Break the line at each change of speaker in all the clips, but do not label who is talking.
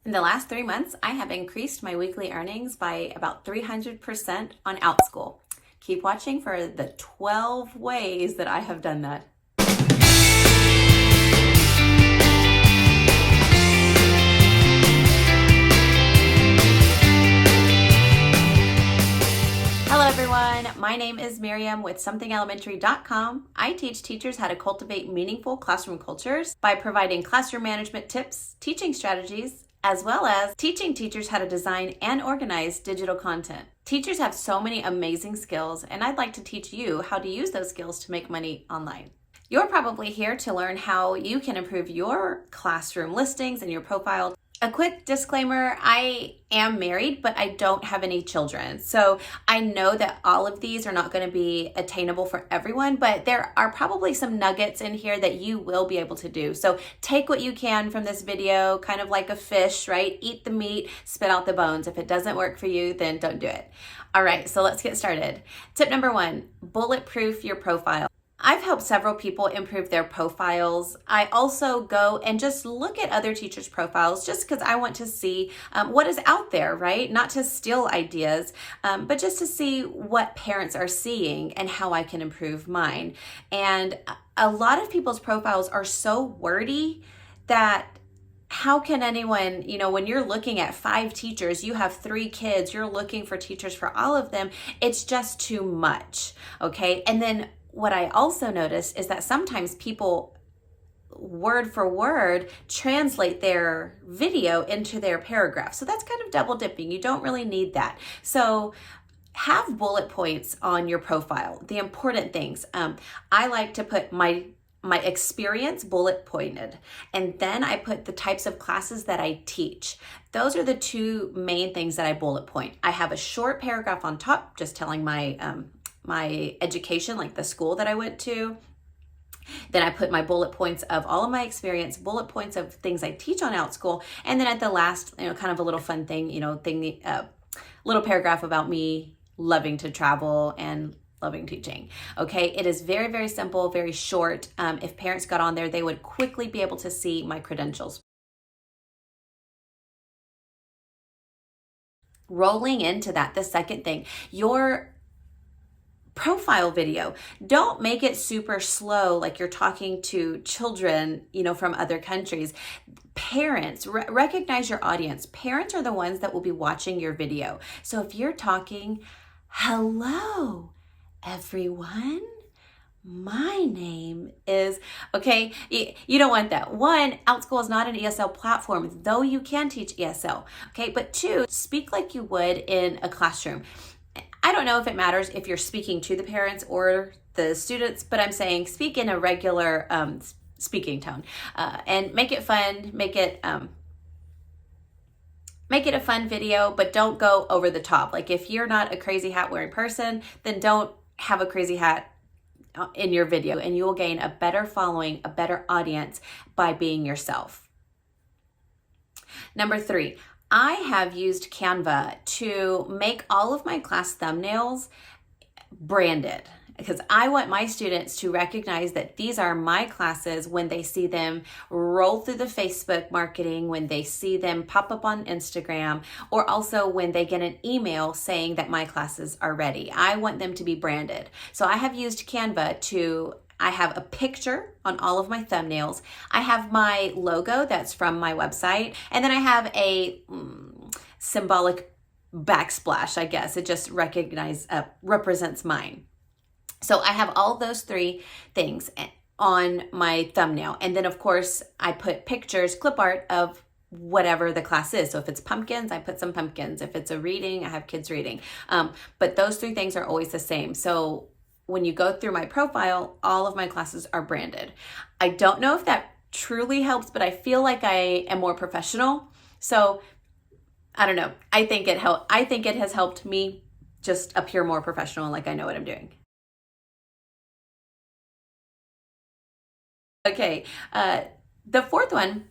In the last 3 months, I have increased my weekly earnings by about 300% on Outschool. Keep watching for the 12 ways that I have done that. Hello everyone, my name is Miriam with somethingelementary.com. I teach teachers how to cultivate meaningful classroom cultures by providing classroom management tips, teaching strategies, as well as teaching teachers how to design and organize digital content. Teachers have so many amazing skills, and I'd like to teach you how to use those skills to make money online. You're probably here to learn how you can improve your classroom listings and your profile. A quick disclaimer, I am married, but I don't have any children. So I know that all of these are not going to be attainable for everyone, but there are probably some nuggets in here that you will be able to do. So take what you can from this video, kind of like a fish, right? Eat the meat, spit out the bones. If it doesn't work for you, then don't do it. All right, so let's get started. Tip number 1, bulletproof your profile. I've helped several people improve their profiles. I also go and just look at other teachers' profiles just because I want to see what is out there, right? Not to steal ideas, but just to see what parents are seeing and how I can improve mine. And a lot of people's profiles are so wordy that how can anyone, when you're looking at 5 teachers, you have 3 kids, you're looking for teachers for all of them, it's just too much, okay? And then what I also noticed is that sometimes people word for word translate their video into their paragraph. So that's kind of double dipping. You don't really need that. So have bullet points on your profile, the important things. I like to put my experience bullet pointed, and then I put the types of classes that I teach. Those are the 2 main things that I bullet point. I have a short paragraph on top just telling my education, like the school that I went to. Then I put my bullet points of all of my experience, bullet points of things I teach on Outschool, and then at the last, kind of a little fun thing, little paragraph about me loving to travel and loving teaching. Okay, it is very, very simple, very short. If parents got on there, they would quickly be able to see my credentials. Rolling into that, the second thing, your profile video. Don't make it super slow like you're talking to children, from other countries. Parents, recognize your audience. Parents are the ones that will be watching your video. So if you're talking, hello, everyone, my name is, okay, you don't want that. 1, Outschool is not an ESL platform, though you can teach ESL, okay? But 2, speak like you would in a classroom. I don't know if it matters if you're speaking to the parents or the students, but I'm saying speak in a regular speaking tone, and make it fun, make it a fun video, but don't go over the top. Like if you're not a crazy hat wearing person, then don't have a crazy hat in your video, and you will gain a better following, a better audience by being yourself. Number 3, I have used Canva to make all of my class thumbnails branded, because I want my students to recognize that these are my classes when they see them roll through the Facebook marketing, when they see them pop up on Instagram, or also when they get an email saying that my classes are ready. I want them to be branded. So I have used Canva I have a picture on all of my thumbnails. I have my logo that's from my website. And then I have a symbolic backsplash, I guess. It just represents mine. So I have all those 3 things on my thumbnail. And then of course I put pictures, clip art of whatever the class is. So if it's pumpkins, I put some pumpkins. If it's a reading, I have kids reading. But those 3 things are always the same. So when you go through my profile, all of my classes are branded. I don't know if that truly helps, but I feel like I am more professional. So I don't know. I think it has helped me just appear more professional, like I know what I'm doing. Okay, the 4th one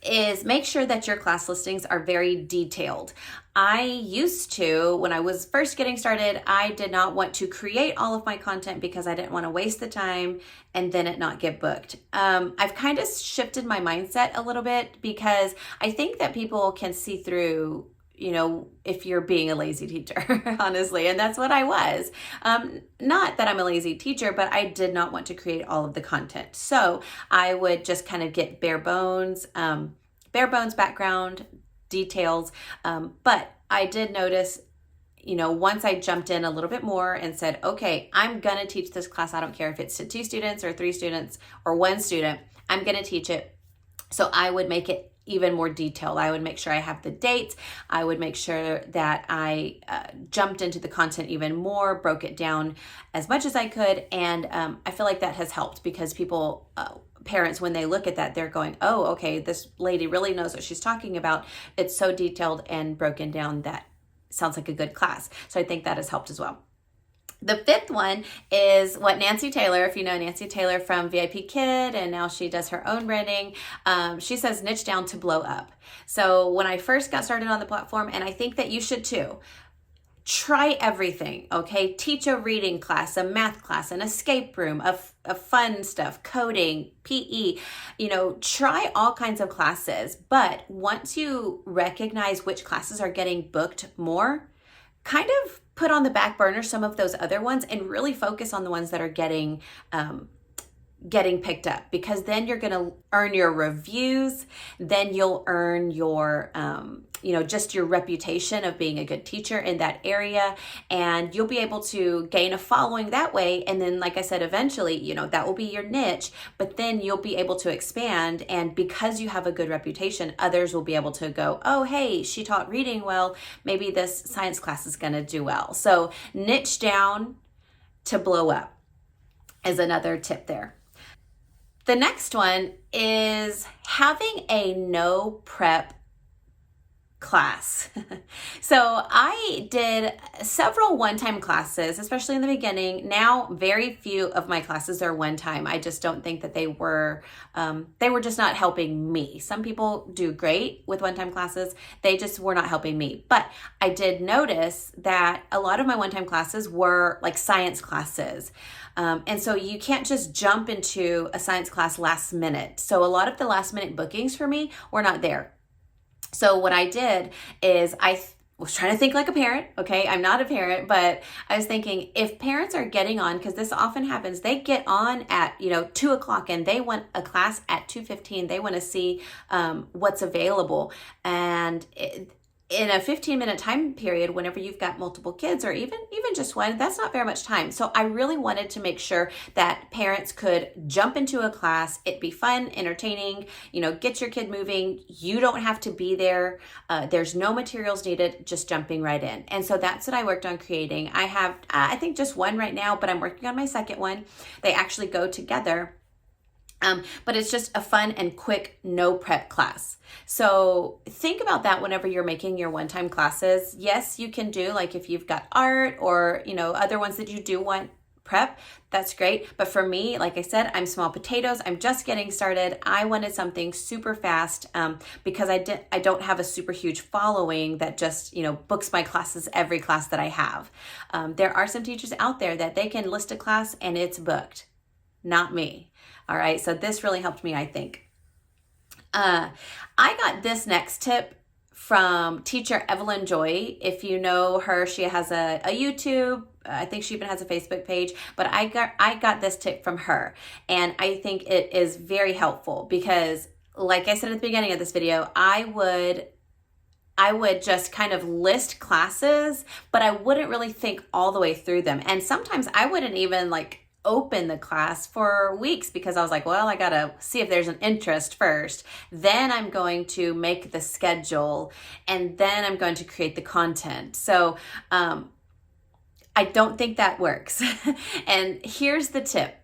is make sure that your class listings are very detailed. I used to, when I was first getting started, I did not want to create all of my content because I didn't want to waste the time and then it not get booked. I've kind of shifted my mindset a little bit because I think that people can see through, if you're being a lazy teacher, honestly, and that's what I was. Not that I'm a lazy teacher, but I did not want to create all of the content. So I would just kind of get bare bones background details. But I did notice, once I jumped in a little bit more and said, okay, I'm going to teach this class. I don't care if it's to 2 students or 3 students or 1 student, I'm going to teach it. So I would make it even more detailed. I would make sure I have the dates. I would make sure that I jumped into the content even more, broke it down as much as I could. And I feel like that has helped because people, parents, when they look at that, they're going, oh, okay, this lady really knows what she's talking about. It's so detailed and broken down that sounds like a good class. So I think that has helped as well. The 5th one is what Nancy Taylor, if you know Nancy Taylor from VIP Kid, and now she does her own branding, she says niche down to blow up. So when I first got started on the platform, and I think that you should too, try everything, okay? Teach a reading class, a math class, an escape room, a fun stuff, coding, PE, try all kinds of classes. But once you recognize which classes are getting booked more, kind of put on the back burner some of those other ones and really focus on the ones that are getting picked up, because then you're going to earn your reviews. Then you'll earn your, just your reputation of being a good teacher in that area, and you'll be able to gain a following that way. And then, like I said, eventually, that will be your niche, but then you'll be able to expand. And because you have a good reputation, others will be able to go, oh, hey, she taught reading well. Maybe this science class is going to do well. So niche down to blow up is another tip there. The next one is having a no prep class. So I did several one-time classes, especially in the beginning. Now, very few of my classes are one-time. I just don't think that they were just not helping me. Some people do great with one-time classes. They just were not helping me. But I did notice that a lot of my one-time classes were like science classes. And so you can't just jump into a science class last minute. So a lot of the last minute bookings for me were not there. So what I did is I was trying to think like a parent. Okay, I'm not a parent, but I was thinking if parents are getting on, because this often happens, they get on at 2 o'clock and they want a class at 2:15. They want to see what's available, and in a 15-minute time period, whenever you've got multiple kids or even just one, that's not very much time. So I really wanted to make sure that parents could jump into a class. It'd be fun, entertaining, get your kid moving. You don't have to be there. There's no materials needed, just jumping right in. And so that's what I worked on creating. I have, I think just one right now, but I'm working on my second one. They actually go together. But it's just a fun and quick no prep class. So think about that whenever you're making your one-time classes. Yes, you can do like if you've got art or, other ones that you do want prep, that's great. But for me, like I said, I'm small potatoes. I'm just getting started. I wanted something super fast because I don't have a super huge following that just, books my classes, every class that I have. There are some teachers out there that they can list a class and it's booked. Not me. All right, so this really helped me, I think. I got this next tip from teacher Evelyn Joy. If you know her, she has a YouTube. I think she even has a Facebook page, but I got this tip from her, and I think it is very helpful because, like I said at the beginning of this video, I would just kind of list classes, but I wouldn't really think all the way through them. And sometimes I wouldn't even open the class for weeks because I was like, well, I gotta see if there's an interest first. Then I'm going to make the schedule, and then I'm going to create the content. So I don't think that works. And here's the tip.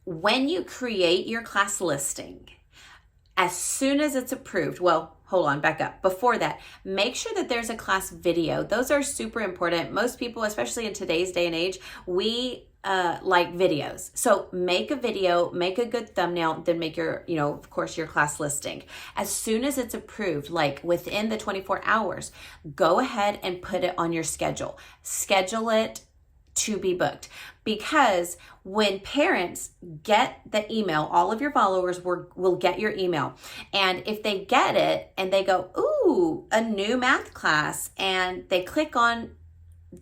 When you create your class listing, as soon as it's approved, well, hold on, back up. Before that, make sure that there's a class video. Those are super important. Most people, especially in today's day and age, we like videos. So make a video, make a good thumbnail, then make your, of course, your class listing. As soon as it's approved, like within the 24 hours, go ahead and put it on your schedule. Schedule it to be booked, because when parents get the email, all of your followers will get your email. And if they get it and they go, ooh, a new math class, and they click on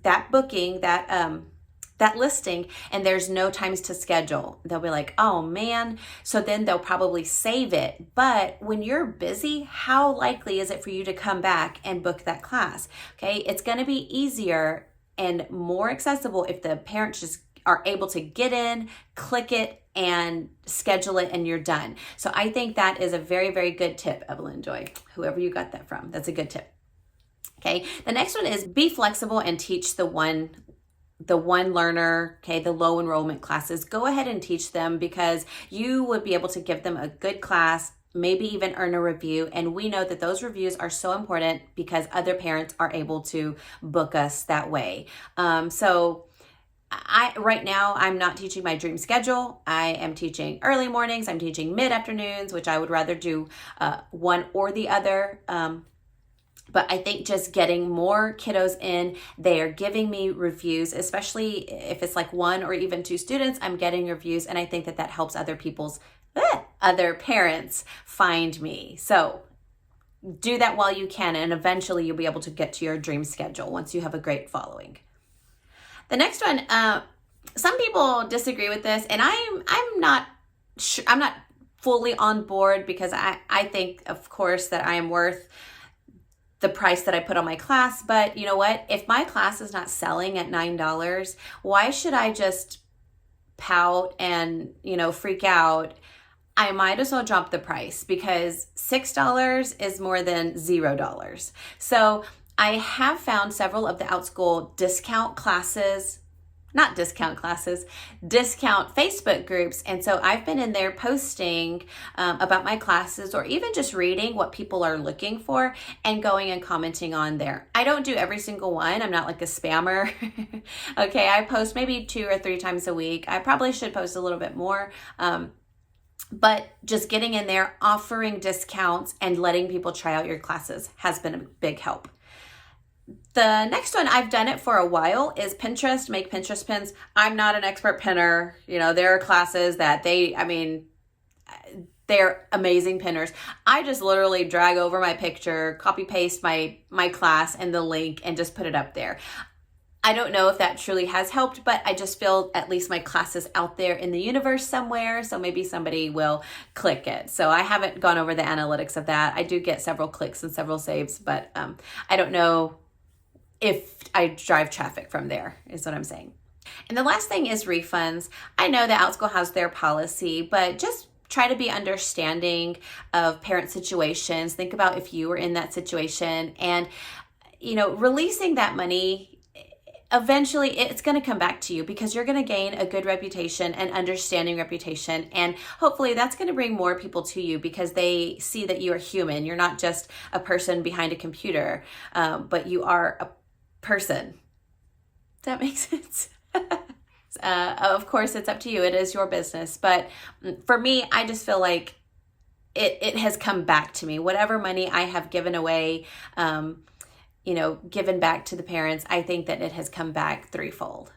that booking, that listing, and there's no times to schedule, they'll be like, oh man. So then they'll probably save it. But when you're busy, how likely is it for you to come back and book that class? Okay, it's going to be easier and more accessible if the parents just are able to get in, click it, and schedule it, and you're done. So I think that is a very, very good tip, Evelyn Joy, whoever you got that from. That's a good tip. Okay, the next one is be flexible and teach the one learner, okay, the low enrollment classes. Go ahead and teach them, because you would be able to give them a good class, maybe even earn a review. And we know that those reviews are so important because other parents are able to book us that way. So right now, I'm not teaching my dream schedule. I am teaching early mornings. I'm teaching mid-afternoons, which I would rather do one or the other. But I think just getting more kiddos in, they are giving me reviews, especially if it's like one or even two students, I'm getting reviews. And I think that helps other parents find me. So do that while you can, and eventually you'll be able to get to your dream schedule once you have a great following. The next one, some people disagree with this, and I'm not fully on board, because I think, of course, that I am worth the price that I put on my class. But you know what? If my class is not selling at $9, why should I just pout and, freak out? I might as well drop the price, because $6 is more than $0. So I have found several of the Outschool discount Facebook groups. And so I've been in there posting about my classes, or even just reading what people are looking for and going and commenting on there. I don't do every single one. I'm not like a spammer. Okay, I post maybe 2 or 3 times a week. I probably should post a little bit more. But just getting in there, offering discounts, and letting people try out your classes has been a big help. The next one, I've done it for a while, is Pinterest. Make Pinterest pins. I'm not an expert pinner. There are classes that they're amazing pinners. I just literally drag over my picture, copy paste my class and the link, and just put it up there. I don't know if that truly has helped, but I just feel at least my class is out there in the universe somewhere, so maybe somebody will click it. So I haven't gone over the analytics of that. I do get several clicks and several saves, but I don't know if I drive traffic from there, is what I'm saying. And the last thing is refunds. I know that Outschool has their policy, but just try to be understanding of parent situations. Think about if you were in that situation, and releasing that money, eventually it's going to come back to you, because you're going to gain a good reputation and understanding reputation. And hopefully that's going to bring more people to you, because they see that you are human. You're not just a person behind a computer, but you are a person. Does that make sense? Of course, it's up to you. It is your business. But for me, I just feel like it has come back to me. Whatever money I have given away, given back to the parents, I think that it has come back threefold.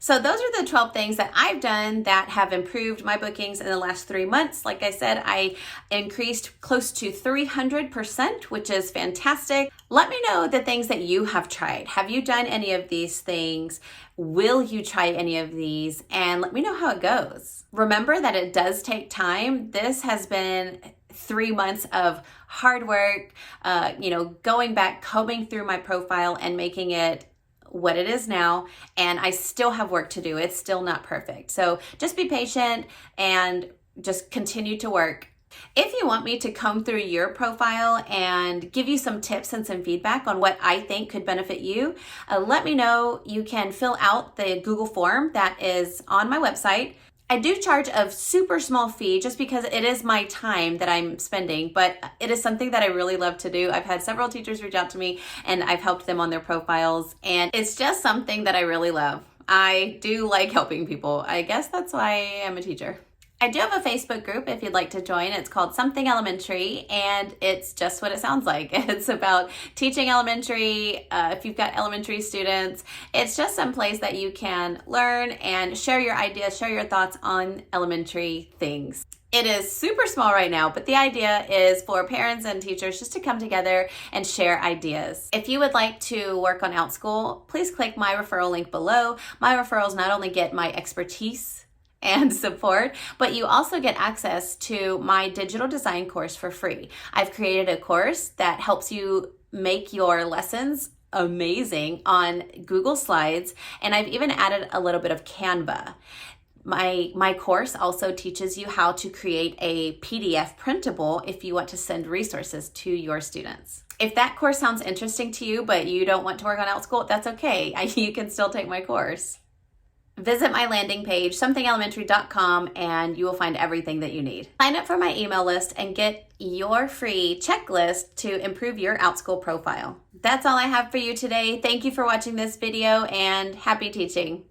So those are the 12 things that I've done that have improved my bookings in the last 3 months. Like I said, I increased close to 300%, which is fantastic. Let me know the things that you have tried. Have you done any of these things? Will you try any of these? And let me know how it goes. Remember that it does take time. This has been 3 months of hard work, going back, combing through my profile and making it what it is now. And I still have work to do. It's still not perfect. So just be patient and just continue to work. If you want me to comb through your profile and give you some tips and some feedback on what I think could benefit you, let me know. You can fill out the Google form that is on my website. I do charge a super small fee just because it is my time that I'm spending, but it is something that I really love to do. I've had several teachers reach out to me and I've helped them on their profiles, and it's just something that I really love. I do like helping people. I guess that's why I'm a teacher. I do have a Facebook group if you'd like to join. It's called Something Elementary, and it's just what it sounds like. It's about teaching elementary. If you've got elementary students, it's just some place that you can learn and share your ideas, share your thoughts on elementary things. It is super small right now, but the idea is for parents and teachers just to come together and share ideas. If you would like to work on Outschool, please click my referral link below. My referrals not only get my expertise and support, but you also get access to my digital design course for free. I've created a course that helps you make your lessons amazing on Google Slides, and I've even added a little bit of Canva. My course also teaches you how to create a PDF printable if you want to send resources to your students. If that course sounds interesting to you, but you don't want to work on Outschool, that's okay. You can still take my course. Visit my landing page, somethingelementary.com, and you will find everything that you need. Sign up for my email list and get your free checklist to improve your Outschool profile. That's all I have for you today. Thank you for watching this video, and happy teaching.